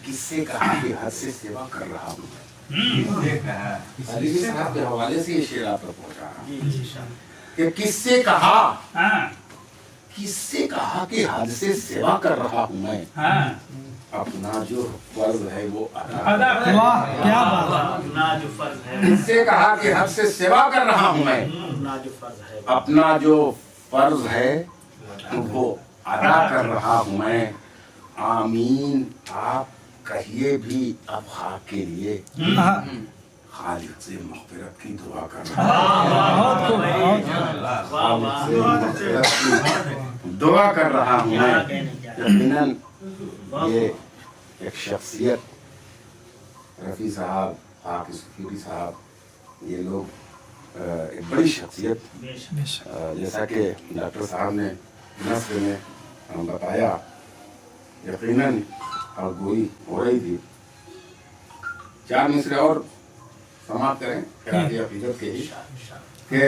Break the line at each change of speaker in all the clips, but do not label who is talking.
किससे कहा कि हद से सेवा कर रहा हूँ अली साहब के हवाले से ये शेर आप तक पहुंचा रहा हूँ कि किससे कहा कि हद से सेवा कर रहा हूँ मैं अपना जो फर्ज है वो अदा
क्या बात है।
किससे कहा कि हद से सेवा कर रहा हूँ मैं अपना जो फर्ज है वो अदा कर रहा हूँ मैं आमीन आप कहिए भी अब खाक के लिए खालिद से मग़फ़िरत की दुआ कर रहा हूँ दुआ कर रहा हूँ मैं यकीनन ये एक शख्सियत रफ़ी साहब हाफ़िज़ सूफ़ी साहब ये लोग एक बड़ी शख्सियत जैसा कि डॉक्टर साहब ने नस्र में बताया यकीनन और गोई हो रही थी। चार मिसरे और समाप्त करें खिराती हकीकत के ही कि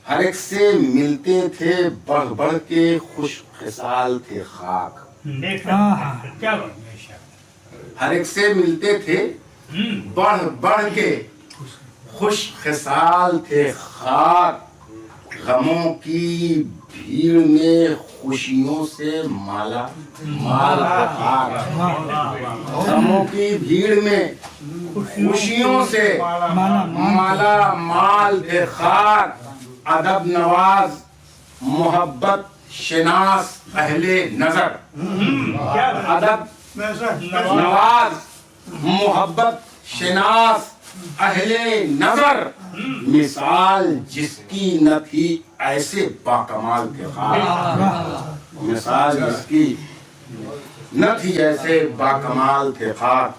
हर एक से मिलते थे बढ़ बढ़ के खुश खिसाल थे खाक हर एक से मिलते थे बढ़ बढ़ के खुश खिसाल थे खाक गमों की भीड़ में खुशियों से माला माल खाक गमों की भीड़ में खुशियों से माला माल थे खाक अदब नवाज मोहब्बत शनास अहले नजर अदब नवाज मोहब्बत शनास अहले नजर मिसाल जिसकी न थी ऐसे बाकमाल के खाक मिसाल जिसकी न थी ऐसे बाकमाल थे खाक